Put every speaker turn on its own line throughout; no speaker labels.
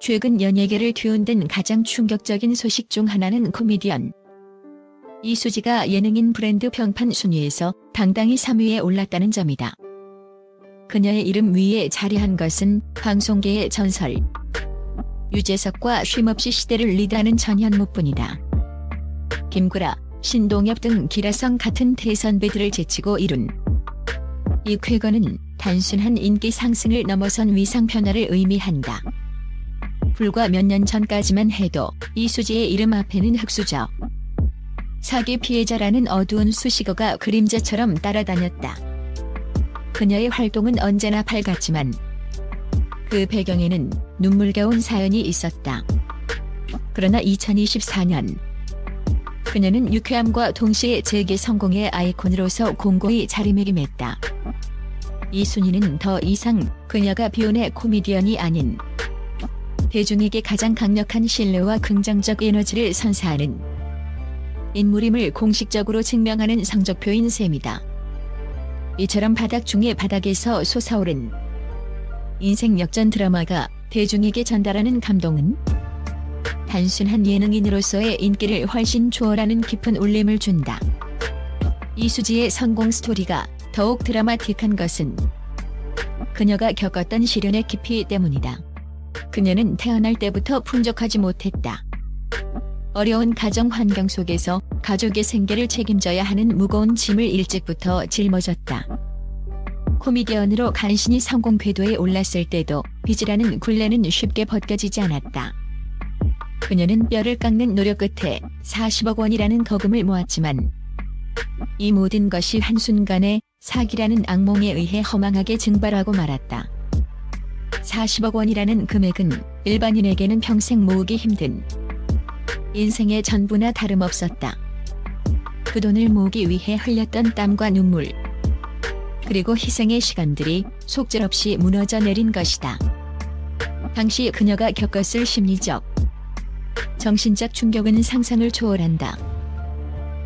최근 연예계를 뒤흔든 가장 충격적인 소식 중 하나는 코미디언 이수지가 예능인 브랜드 평판 순위에서 당당히 3위에 올랐다는 점이다. 그녀의 이름 위에 자리한 것은 방송계의 전설 유재석과 쉼없이 시대를 리드하는 전현무뿐이다. 김구라, 신동엽 등 기라성 같은 대선배들을 제치고 이룬 이 쾌거는 단순한 인기 상승을 넘어선 위상 변화를 의미한다. 불과 몇 년 전까지만 해도 이수지의 이름 앞에는 흑수저, 사기 피해자라는 어두운 수식어가 그림자처럼 따라다녔다. 그녀의 활동은 언제나 밝았지만 그 배경에는 눈물겨운 사연이 있었다. 그러나 2024년 그녀는 유쾌함과 동시에 재계 성공의 아이콘으로서 공고히 자리매김했다. 이 순위는 더 이상 그녀가 비운의 코미디언이 아닌 대중에게 가장 강력한 신뢰와 긍정적 에너지를 선사하는 인물임을 공식적으로 증명하는 성적표인 셈이다. 이처럼 바닥 중의 바닥에서 솟아오른 인생 역전 드라마가 대중에게 전달하는 감동은 단순한 예능인으로서의 인기를 훨씬 초월하는 깊은 울림을 준다. 이수지의 성공 스토리가 더욱 드라마틱한 것은 그녀가 겪었던 시련의 깊이 때문이다. 그녀는 태어날 때부터 풍족하지 못했다. 어려운 가정 환경 속에서 가족의 생계를 책임져야 하는 무거운 짐을 일찍부터 짊어졌다. 코미디언으로 간신히 성공 궤도에 올랐을 때도 빚이라는 굴레는 쉽게 벗겨지지 않았다. 그녀는 뼈를 깎는 노력 끝에 40억 원이라는 거금을 모았지만 이 모든 것이 한순간에 사기라는 악몽에 의해 허망하게 증발하고 말았다. 40억 원이라는 금액은 일반인에게는 평생 모으기 힘든 인생의 전부나 다름없었다. 그 돈을 모으기 위해 흘렸던 땀과 눈물, 그리고 희생의 시간들이 속절없이 무너져 내린 것이다. 당시 그녀가 겪었을 심리적, 정신적 충격은 상상을 초월한다.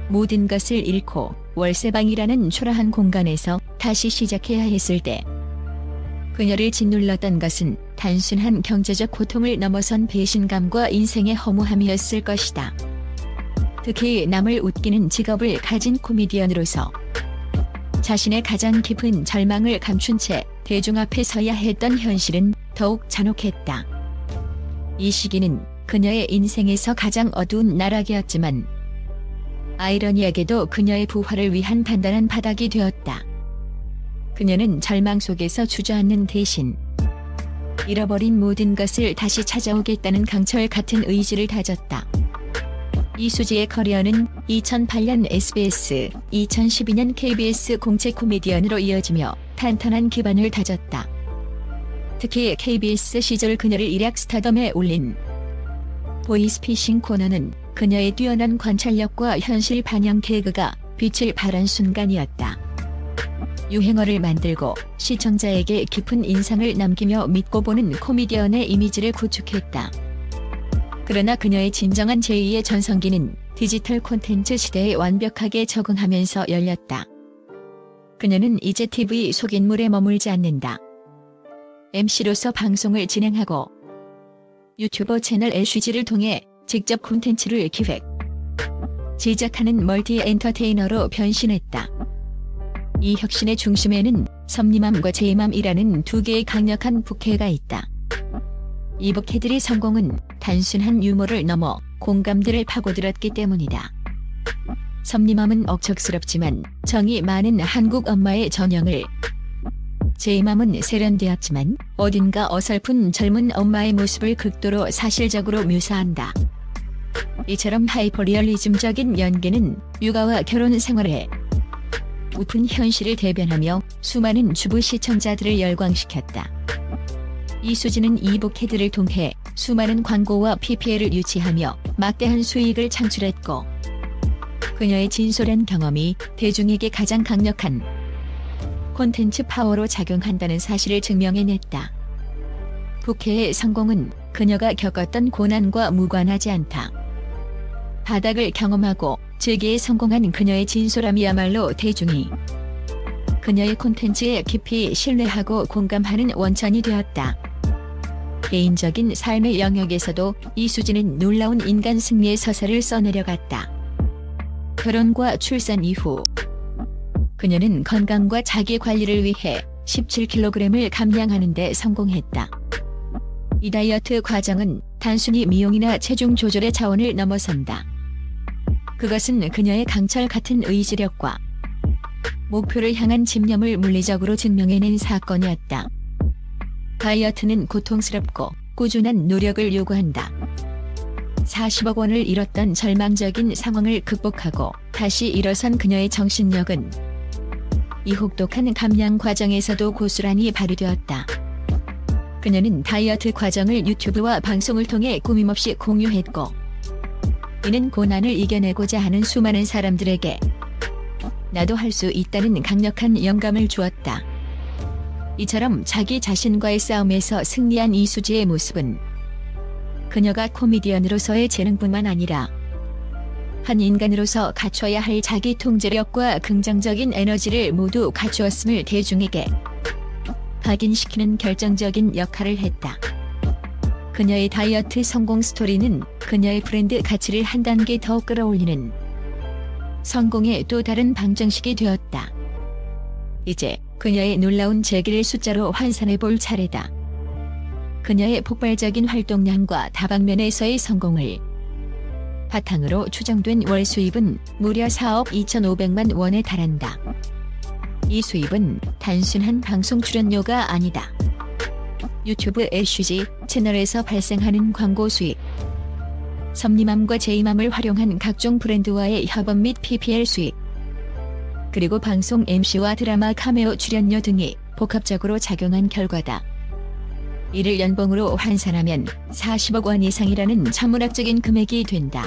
모든 것을 잃고 월세방이라는 초라한 공간에서 다시 시작해야 했을 때 그녀를 짓눌렀던 것은 단순한 경제적 고통을 넘어선 배신감과 인생의 허무함이었을 것이다. 특히 남을 웃기는 직업을 가진 코미디언으로서 자신의 가장 깊은 절망을 감춘 채 대중 앞에 서야 했던 현실은 더욱 잔혹했다. 이 시기는 그녀의 인생에서 가장 어두운 나락이었지만 아이러니하게도 그녀의 부활을 위한 단단한 바닥이 되었다. 그녀는 절망 속에서 주저앉는 대신 잃어버린 모든 것을 다시 찾아오겠다는 강철 같은 의지를 다졌다. 이수지의 커리어는 2008년 SBS, 2012년 KBS 공채 코미디언으로 이어지며 탄탄한 기반을 다졌다. 특히 KBS 시절 그녀를 일약 스타덤에 올린 보이스피싱 코너는 그녀의 뛰어난 관찰력과 현실 반영 개그가 빛을 발한 순간이었다. 유행어를 만들고 시청자에게 깊은 인상을 남기며 믿고 보는 코미디언의 이미지를 구축했다. 그러나 그녀의 진정한 제2의 전성기는 디지털 콘텐츠 시대에 완벽하게 적응하면서 열렸다. 그녀는 이제 TV 속인물에 머물지 않는다. MC로서 방송을 진행하고 유튜버 채널 애쉬지를 통해 직접 콘텐츠를 기획, 제작하는 멀티 엔터테이너로 변신했다. 이 혁신의 중심에는 섭니맘과 제이맘이라는 두 개의 강력한 부캐가 있다. 이 부캐들의 성공은 단순한 유머를 넘어 공감대를 파고들었기 때문이다. 섭니맘은 억척스럽지만 정이 많은 한국 엄마의 전형을, 제이맘은 세련되었지만 어딘가 어설픈 젊은 엄마의 모습을 극도로 사실적으로 묘사한다. 이처럼 하이퍼리얼리즘적인 연기는 육아와 결혼 생활에 우픈 현실을 대변하며 수많은 주부 시청자들을 열광시켰다. 이수지는 이 부캐들을 통해 수많은 광고와 PPL을 유치하며 막대한 수익을 창출했고 그녀의 진솔한 경험이 대중에게 가장 강력한 콘텐츠 파워로 작용한다는 사실을 증명해냈다. 부캐의 성공은 그녀가 겪었던 고난과 무관하지 않다. 바닥을 경험하고 재기에 성공한 그녀의 진솔함이야말로 대중이 그녀의 콘텐츠에 깊이 신뢰하고 공감하는 원천이 되었다. 개인적인 삶의 영역에서도 이수지는 놀라운 인간 승리의 서사를 써내려갔다. 결혼과 출산 이후 그녀는 건강과 자기 관리를 위해 17kg을 감량하는 데 성공했다. 이 다이어트 과정은 단순히 미용이나 체중 조절의 차원을 넘어선다. 그것은 그녀의 강철 같은 의지력과 목표를 향한 집념을 물리적으로 증명해낸 사건이었다. 다이어트는 고통스럽고 꾸준한 노력을 요구한다. 40억 원을 잃었던 절망적인 상황을 극복하고 다시 일어선 그녀의 정신력은 이 혹독한 감량 과정에서도 고스란히 발휘되었다. 그녀는 다이어트 과정을 유튜브와 방송을 통해 꾸밈없이 공유했고, 이는 고난을 이겨내고자 하는 수많은 사람들에게 나도 할 수 있다는 강력한 영감을 주었다. 이처럼 자기 자신과의 싸움에서 승리한 이수지의 모습은 그녀가 코미디언으로서의 재능뿐만 아니라 한 인간으로서 갖춰야 할 자기 통제력과 긍정적인 에너지를 모두 갖추었음을 대중에게 각인시키는 결정적인 역할을 했다. 그녀의 다이어트 성공 스토리는 그녀의 브랜드 가치를 한 단계 더 끌어올리는 성공의 또 다른 방정식이 되었다. 이제 그녀의 놀라운 재기를 숫자로 환산해 볼 차례다. 그녀의 폭발적인 활동량과 다방면에서의 성공을 바탕으로 추정된 월 수입은 무려 4억 2,500만 원에 달한다. 이 수입은 단순한 방송 출연료가 아니다. 유튜브 애쉬지 채널에서 발생하는 광고 수익, 섭리맘과 제이맘을 활용한 각종 브랜드와의 협업 및 PPL 수익, 그리고 방송 MC와 드라마 카메오 출연료 등이 복합적으로 작용한 결과다. 이를 연봉으로 환산하면 40억 원 이상이라는 천문학적인 금액이 된다.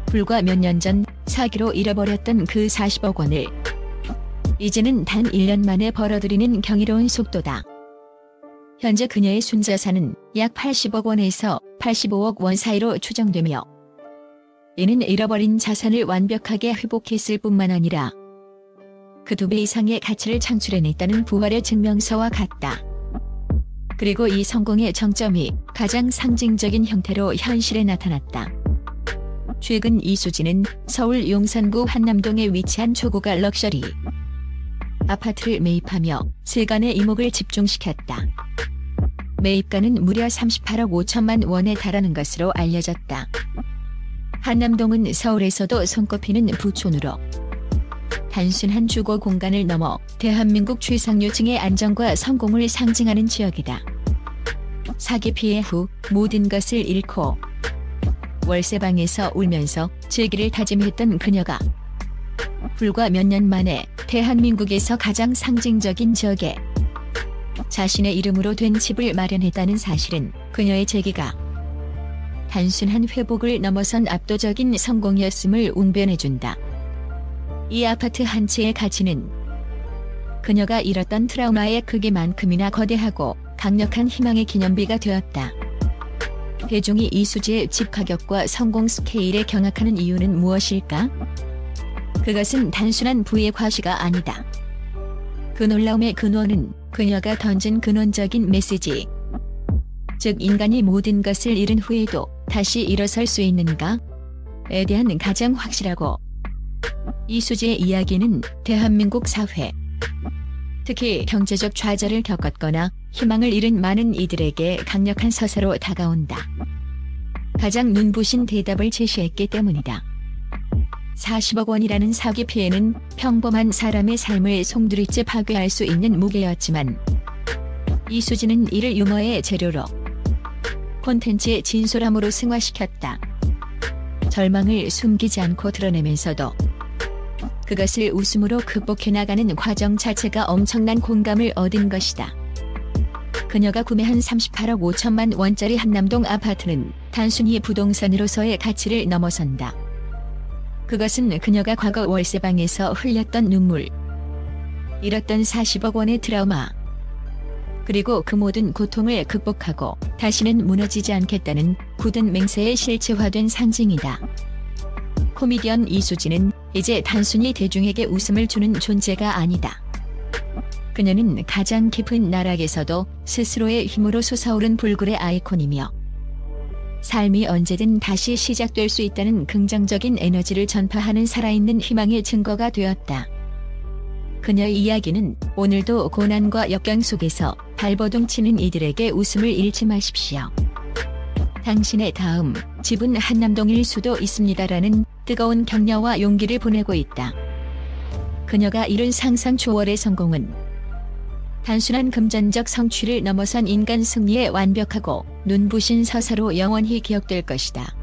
불과 몇 년 전 사기로 잃어버렸던 그 40억 원을 이제는 단 1년 만에 벌어들이는 경이로운 속도다. 현재 그녀의 순자산은 약 80억 원에서 85억 원 사이로 추정되며, 이는 잃어버린 자산을 완벽하게 회복했을 뿐만 아니라 그 2배 이상의 가치를 창출해냈다는 부활의 증명서와 같다. 그리고 이 성공의 정점이 가장 상징적인 형태로 현실에 나타났다. 최근 이수지는 서울 용산구 한남동에 위치한 초고가 럭셔리 아파트를 매입하며 세간의 이목을 집중시켰다. 매입가는 무려 38억 5천만 원에 달하는 것으로 알려졌다. 한남동은 서울에서도 손꼽히는 부촌으로 단순한 주거 공간을 넘어 대한민국 최상류층의 안정과 성공을 상징하는 지역이다. 사기 피해 후 모든 것을 잃고 월세방에서 울면서 재기를 다짐했던 그녀가 불과 몇 년 만에 대한민국에서 가장 상징적인 지역에 자신의 이름으로 된 집을 마련했다는 사실은 그녀의 재기가 단순한 회복을 넘어선 압도적인 성공이었음을 웅변해준다. 이 아파트 한 채의 가치는 그녀가 잃었던 트라우마의 크기만큼이나 거대하고 강력한 희망의 기념비가 되었다. 대중이 이수지의 집 가격과 성공 스케일에 경악하는 이유는 무엇일까? 그것은 단순한 부의 과시가 아니다. 그 놀라움의 근원은 그녀가 던진 근원적인 메시지, 즉 인간이 모든 것을 잃은 후에도 다시 일어설 수 있는가에 대한 가장 확실하고 이수지의 이야기는 대한민국 사회, 특히 경제적 좌절을 겪었거나 희망을 잃은 많은 이들에게 강력한 서사로 다가온다. 가장 눈부신 대답을 제시했기 때문이다. 40억 원이라는 사기 피해는 평범한 사람의 삶을 송두리째 파괴할 수 있는 무게였지만, 이수지는 이를 유머의 재료로 콘텐츠의 진솔함으로 승화시켰다. 절망을 숨기지 않고 드러내면서도 그것을 웃음으로 극복해 나가는 과정 자체가 엄청난 공감을 얻은 것이다. 그녀가 구매한 38억 5천만 원짜리 한남동 아파트는 단순히 부동산으로서의 가치를 넘어선다. 그것은 그녀가 과거 월세방에서 흘렸던 눈물, 잃었던 40억 원의 트라우마, 그리고 그 모든 고통을 극복하고 다시는 무너지지 않겠다는 굳은 맹세의 실체화된 상징이다. 코미디언 이수지는 이제 단순히 대중에게 웃음을 주는 존재가 아니다. 그녀는 가장 깊은 나락에서도 스스로의 힘으로 솟아오른 불굴의 아이콘이며 삶이 언제든 다시 시작될 수 있다는 긍정적인 에너지를 전파하는 살아있는 희망의 증거가 되었다. 그녀의 이야기는 오늘도 고난과 역경 속에서 발버둥 치는 이들에게 웃음을 잃지 마십시오. 당신의 다음 집은 한남동일 수도 있습니다라는 뜨거운 격려와 용기를 보내고 있다. 그녀가 이룬 상상 초월의 성공은 단순한 금전적 성취를 넘어선 인간 승리의 완벽하고 눈부신 서사로 영원히 기억될 것이다.